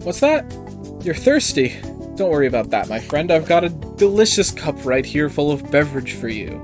What's that? You're thirsty. Don't worry about that, my friend. I've got a delicious cup right here full of beverage for you.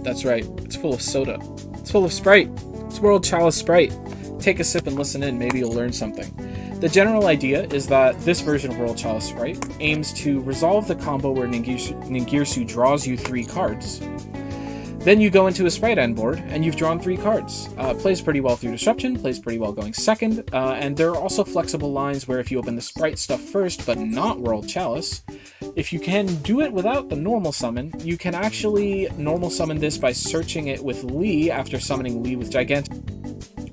That's right, it's full of soda. It's full of Sprite. It's World Chalice Sprite. Take a sip and listen in, maybe you'll learn something. The general idea is that this version of World Chalice Sprite aims to resolve the combo where Ningirsu draws you 3 cards. Then you go into a Sprite end board, and you've drawn 3 cards. Plays pretty well through Disruption, plays pretty well going second, and there are also flexible lines where if you open the Sprite stuff first, but not World Chalice, if you can do it without the normal summon, you can actually normal summon this by searching it with Lee after summoning Lee with Gigantic.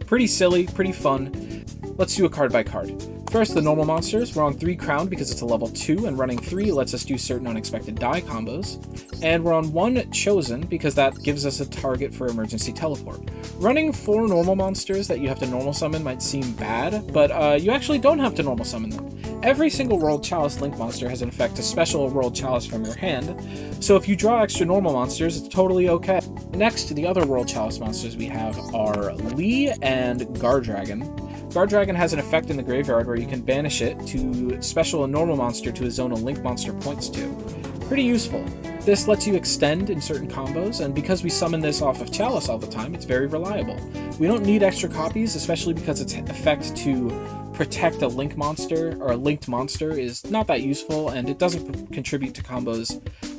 Pretty silly, pretty fun. Let's do a card by card. First, the normal monsters. We're on 3 Crowned because it's a level 2, and running 3 lets us do certain unexpected die combos. And we're on 1 Chosen because that gives us a target for emergency teleport. Running 4 normal monsters that you have to normal summon might seem bad, but you actually don't have to normal summon them. Every single World Chalice Link monster has an effect to special World Chalice from your hand, so if you draw extra normal monsters, it's totally okay. Next, the other World Chalice monsters we have are Lee and Gardragon. Gardragon has an effect in the graveyard where you can banish it to special a normal monster to a zone a Link monster points to. Pretty useful. This lets you extend in certain combos, and because we summon this off of Chalice all the time, it's very reliable. We don't need extra copies, especially because its effect to protect a Link monster, or a linked monster, is not that useful, and it doesn't contribute to combos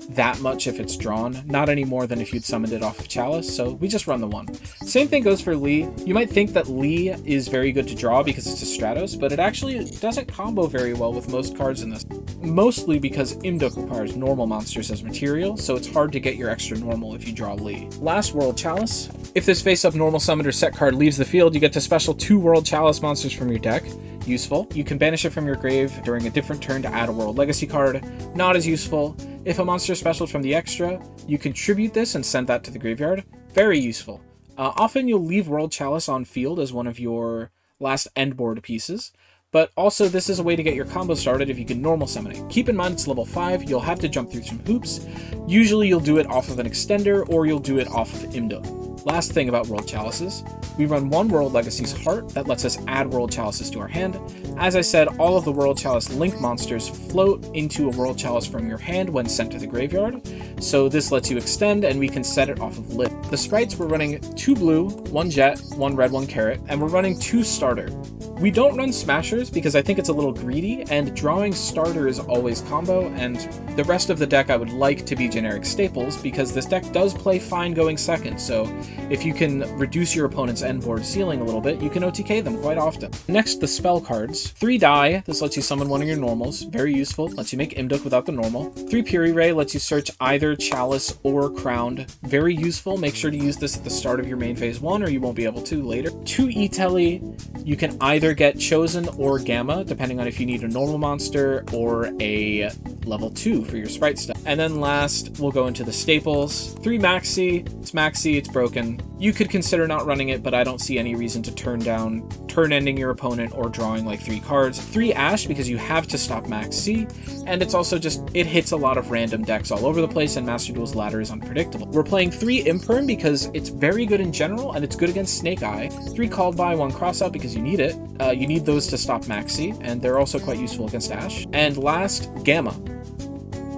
that much if it's drawn, not any more than if you'd summoned it off of Chalice, so we just run the 1. Same thing goes for Lee. You might think that Lee is very good to draw because it's a SPRIGHT, but it actually doesn't combo very well with most cards in this. Mostly because Imduk requires normal monsters as material, so it's hard to get your extra normal if you draw Lee. Last World Chalice. If this face-up normal summoned or set card leaves the field, you get to special 2 World Chalice monsters from your deck. Useful. You can banish it from your grave during a different turn to add a World Legacy card. Not as useful. If a monster special from the extra, you contribute this and send that to the graveyard. Very useful. Often you'll leave World Chalice on field as one of your last end board pieces, but also this is a way to get your combo started if you can normal summon it. Keep in mind it's level 5, you'll have to jump through some hoops. Usually you'll do it off of an extender, or you'll do it off of Imduk. Last thing about World Chalices, we run 1 World Legacy's Heart that lets us add World Chalices to our hand. As I said, all of the World Chalice Link monsters float into a World Chalice from your hand when sent to the graveyard, so this lets you extend and we can set it off of Lit. The Sprites, we're running 2 blue, 1 jet, 1 red, 1 carrot, and we're running 2 starter. We don't run Smashers because I think it's a little greedy, and drawing starter is always combo, and the rest of the deck I would like to be generic staples because this deck does play fine going second, so if you can reduce your opponent's end board ceiling a little bit, you can OTK them quite often. Next, the spell cards. 3 die, this lets you summon one of your normals, very useful, lets you make Imduk without the normal. 3 Puri Ray lets you search either Chalice or Crowned, very useful, make sure to use this at the start of your main phase 1 or you won't be able to later. 2 E-Telly, you can either get Chosen or Gamma, depending on if you need a normal monster or a level 2 for your Sprite stuff. And then last, we'll go into the staples. 3 Maxi, it's broken. You could consider not running it, but I don't see any reason to turn down turn-ending your opponent or drawing like 3 cards. 3 Ash, because you have to stop Max C, and it's also just, it hits a lot of random decks all over the place, and Master Duel's ladder is unpredictable. We're playing 3 Imperm because it's very good in general, and it's good against Snake Eye. 3 Called By, 1 Crossout because you need it. You need those to stop Maxi, and they're also quite useful against Ash. And last, Gamma.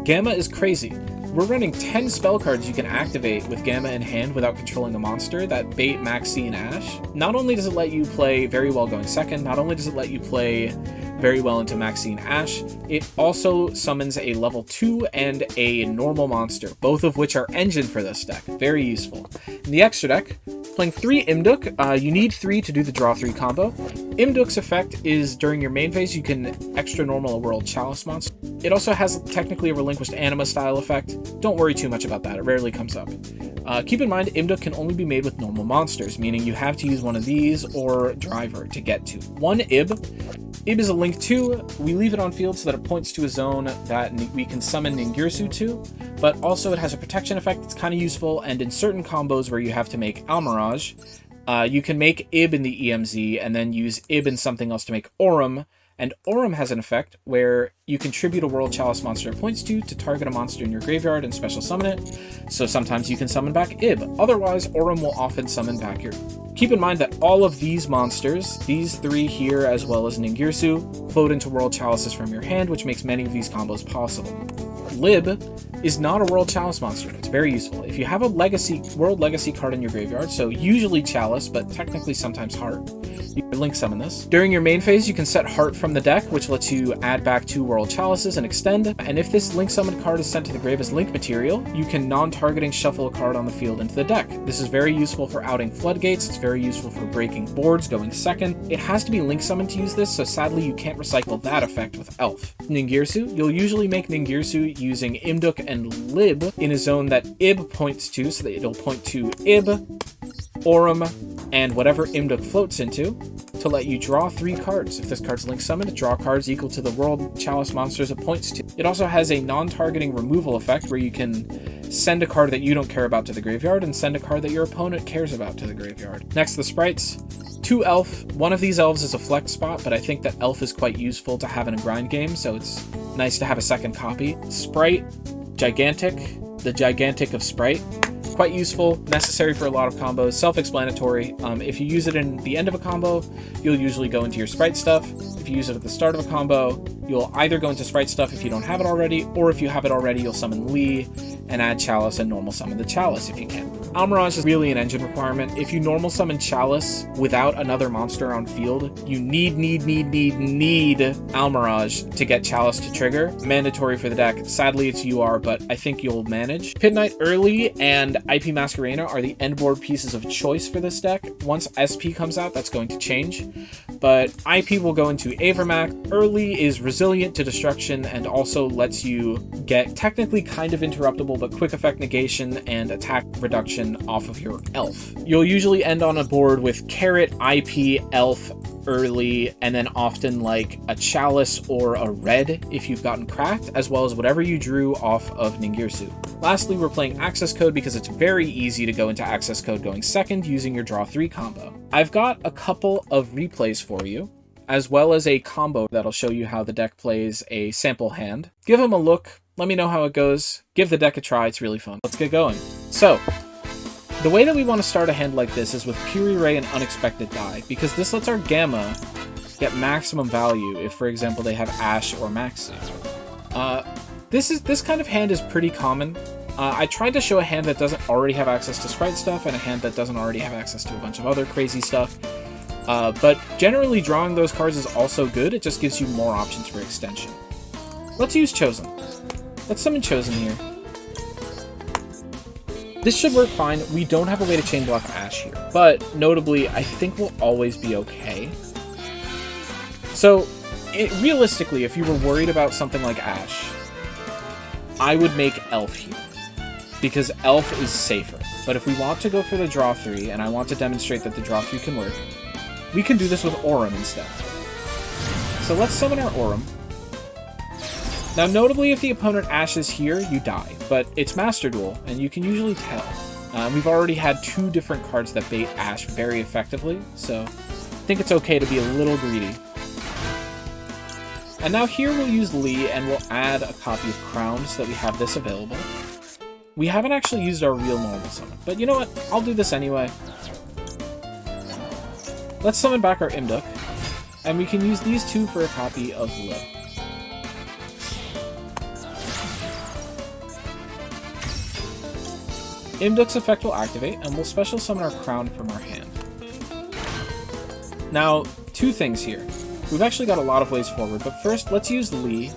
Gamma is crazy. We're running 10 spell cards you can activate with Gamma in hand without controlling a monster that bait Maxi and Ash. Not only does it let you play very well going second, not only does it let you play very well into Maxi and Ash, it also summons a level 2 and a normal monster, both of which are engine for this deck. Very useful. In the extra deck, playing 3 Imduk, you need 3 to do the draw 3 combo. Imduk's effect is during your main phase, you can extra normal a World Chalice monster. It also has technically a relinquished Anima style effect. Don't worry too much about that, it rarely comes up. Keep in mind, Imduk can only be made with normal monsters, meaning you have to use one of these or Driver to get to. 1 Ib. Ib is a link 2. We leave it on field so that it points to a zone that we can summon Ningirsu to, but also it has a protection effect that's kind of useful, and in certain combos where you have to make Almirage, you can make Ib in the EMZ and then use Ib in something else to make Aurum, And Aurum has an effect where you contribute a World Chalice monster it points to target a monster in your graveyard and special summon it. So sometimes you can summon back Ib. Otherwise, Aurum will often summon back your... Keep in mind that all of these monsters, these three here as well as Ningirsu, float into World Chalices from your hand, which makes many of these combos possible. Lib is not a World Chalice monster. It's very useful. If you have a World Legacy card in your graveyard, so usually Chalice, but technically sometimes Heart, you can link summon this. During your main phase, you can set Heart from the deck, which lets you add back 2 World Chalices and extend. And if this link summon card is sent to the grave as link material, you can non-targeting shuffle a card on the field into the deck. This is very useful for outing floodgates. It's very useful for breaking boards, going second. It has to be link summoned to use this, so sadly you can't recycle that effect with Elf. Ningirsu, you'll usually make Ningirsu using Imduk and Lib in a zone that Ib points to, so that it'll point to Ib, Aurum, and whatever Imduk floats into, to let you draw 3 cards. If this card's link summoned, draw cards equal to the World Chalice monsters it points to. It also has a non-targeting removal effect where you can send a card that you don't care about to the graveyard and send a card that your opponent cares about to the graveyard. Next, the sprites. 2 Elf. One of these elves is a flex spot, but I think that Elf is quite useful to have in a grind game, so it's nice to have a second copy. Sprite, Gigantic, the Gigantic of Sprite. Quite useful, necessary for a lot of combos, self-explanatory. If you use it in the end of a combo, you'll usually go into your Sprite stuff. If you use it at the start of a combo, you'll either go into Sprite stuff if you don't have it already, or if you have it already, you'll summon Lee and add Chalice and normal summon the Chalice if you can. Almirage is really an engine requirement. If you normal summon Chalice without another monster on field, you need Almirage to get Chalice to trigger. Mandatory for the deck. Sadly, it's UR, but I think you'll manage. Pit Knight early and IP Masquerena are the end board pieces of choice for this deck. Once SP comes out, that's going to change. But IP will go into Avermac. Early is resilient to destruction and also lets you get technically kind of interruptible, but quick effect negation and attack reduction off of your Elf. You'll usually end on a board with Carrot, IP, Elf, early, and then often like a Chalice or a red if you've gotten cracked, as well as whatever you drew off of Ningirsu. Lastly, we're playing Access Code because it's very easy to go into Access Code going second using your Draw 3 combo. I've got a couple of replays for you, as well as a combo that'll show you how the deck plays a sample hand. Give them a look, let me know how it goes, give the deck a try, it's really fun. Let's get going. So, the way that we want to start a hand like this is with Puri Ray and Unexpected Die, because this lets our Gamma get maximum value if, for example, they have Ash or Maxi. This kind of hand is pretty common. I tried to show a hand that doesn't already have access to Sprite stuff and a hand that doesn't already have access to a bunch of other crazy stuff. But generally drawing those cards is also good, it just gives you more options for extension. Let's use Chosen. Let's summon Chosen here. This should work fine. We don't have a way to chain block Ash here, but notably, I think we'll always be okay. So, realistically, if you were worried about something like Ash, I would make Elf here, because Elf is safer. But if we want to go for the Draw 3, and I want to demonstrate that the Draw 3 can work, we can do this with Aurum instead. So let's summon our Aurum. Now, notably, if the opponent ashes here, you die, but it's Master Duel, and you can usually tell. We've already had 2 different cards that bait Ash very effectively, so I think it's okay to be a little greedy. And now here we'll use Lee, and we'll add a copy of Crown so that we have this available. We haven't actually used our real normal summon, but you know what? I'll do this anyway. Let's summon back our Imduk, and we can use these 2 for a copy of Lib. Imduk's effect will activate, and we'll special summon our Crown from our hand. Now, 2 things here. We've actually got a lot of ways forward, but first, let's use Lee,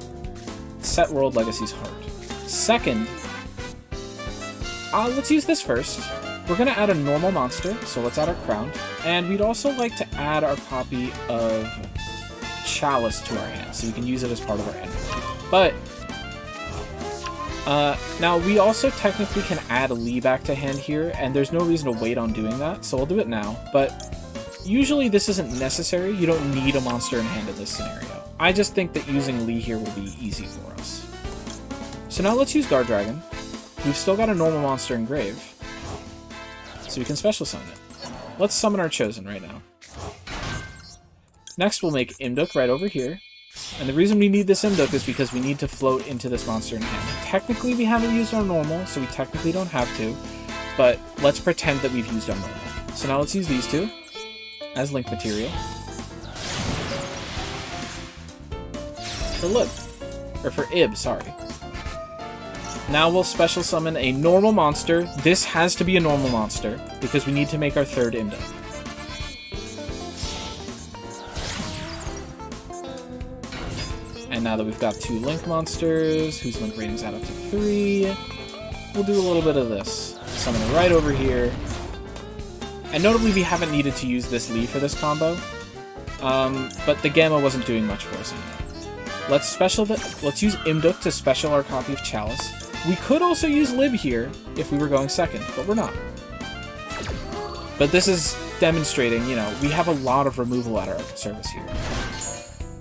set World Legacy's Heart. Second, let's use this first. We're going to add a normal monster, so let's add our Crown, and we'd also like to add our copy of Chalice to our hand, so we can use it as part of our end. But now, we also technically can add a Lee back to hand here, and there's no reason to wait on doing that, so I'll do it now. But usually this isn't necessary. You don't need a monster in hand in this scenario. I just think that using Lee here will be easy for us. So now let's use Guard Dragon. We've still got a normal monster in grave, so we can special summon it. Let's summon our Chosen right now. Next, we'll make Imduk right over here, And the reason we need this Imduk is because we need to float into this monster in hand. Technically, we haven't used our normal, so we technically don't have to. But let's pretend that we've used our normal. So now let's use these two as link material. For Lib. Or for Ib, sorry. Now we'll special summon a normal monster. This has to be a normal monster, because we need to make our third Imduk. And now that we've got two link monsters, whose link ratings add up to 3, we'll do a little bit of this. Summon it right over here. And notably, we haven't needed to use this Lee for this combo, but the Gamma wasn't doing much for us anyway. Let's use Imduk to special our copy of Chalice. We could also use Lib here if we were going second, but we're not. But this is demonstrating, you know, we have a lot of removal at our service here.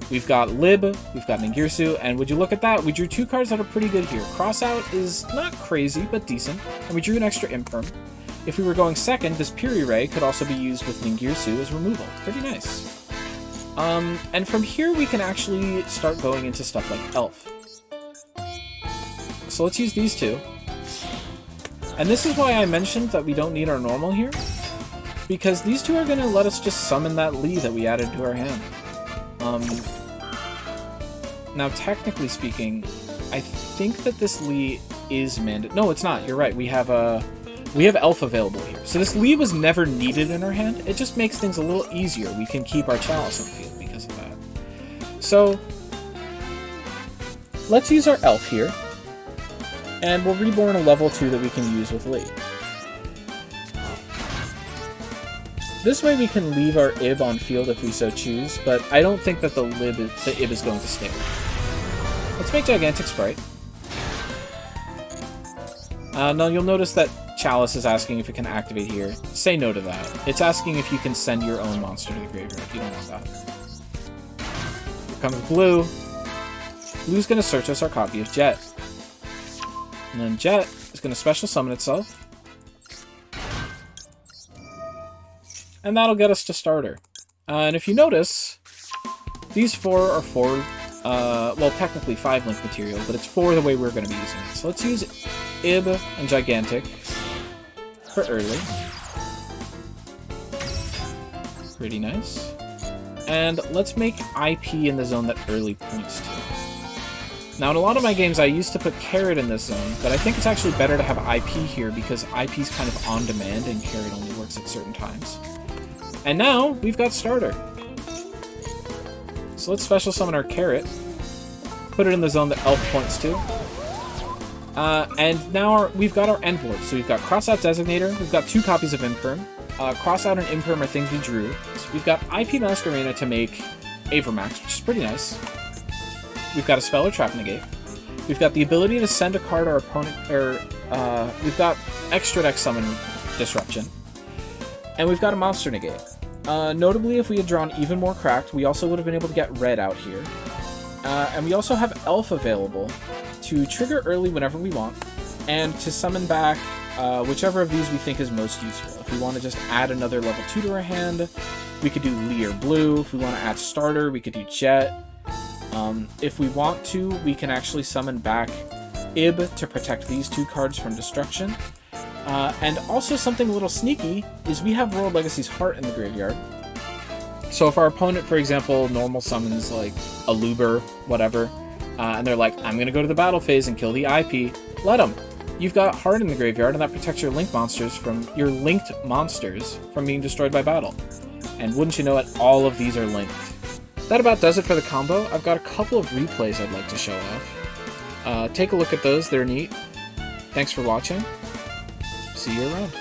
We've got Lib, we've got Ningirsu, and would you look at that? We drew 2 cards that are pretty good here. Crossout is not crazy, but decent, and we drew an extra Imperm. If we were going second, this Piri Ray could also be used with Ningirsu as removal. Pretty nice. And from here we can actually start going into stuff like Elf. So let's use these two. And this is why I mentioned that we don't need our normal here, because these two are going to let us just summon that Lee that we added to our hand. Now, technically speaking, I think that this Lee is mandatory. No, it's not. You're right. We have Elf available here. So this Lee was never needed in our hand. It just makes things a little easier. We can keep our Chalice on the field because of that. So let's use our Elf here. And we'll reborn a level 2 that we can use with Lee. This way we can leave our Ib on field if we so choose, but I don't think that the Ib is going to stay. Let's make Gigantic Sprite. Now you'll notice that Chalice is asking if it can activate here. Say no to that. It's asking if you can send your own monster to the graveyard. You don't want that. Here comes Blue. Blue's going to search us our copy of Jet. And then Jet is going to special summon itself. And that'll get us to starter. And if you notice, these 4 are 4, well, technically 5 link material, but it's 4 the way we're going to be using it. So let's use Ib and Gigantic for early. Pretty nice. And let's make IP in the zone that early points to. Now, in a lot of my games, I used to put Carrot in this zone, but I think it's actually better to have IP here because IP is kind of on demand and Carrot only works at certain times. And now, we've got Starter. So let's special summon our Carrot, put it in the zone that Elf points to, and now we've got our end board. So we've got Crossout Designator, we've got 2 copies of Imperm. Crossout and Imperm are things we drew. So we've got IP Masquerena to make Avermax, which is pretty nice. We've got a Spell or Trap Negate. We've got the ability to send a card our opponent, we've got Extra Deck Summon Disruption. And we've got a Monster Negate. Notably, if we had drawn even more Cracked, we also would have been able to get red out here. And we also have Elf available to trigger early whenever we want, and to summon back whichever of these we think is most useful. If we want to just add another level 2 to our hand, we could do Lee or Blue. If we want to add Starter, we could do Jet. If we want to, we can actually summon back Ib to protect these 2 cards from destruction. And also something a little sneaky is we have World Legacy's Heart in the graveyard. So if our opponent, for example, normal summons like a Luber, whatever, and they're like, I'm going to go to the battle phase and kill the IP, let them. You've got Heart in the graveyard, and that protects your linked monsters from being destroyed by battle. And wouldn't you know it, all of these are linked. That about does it for the combo. I've got a couple of replays I'd like to show off. Take a look at those, they're neat. Thanks for watching. See you around.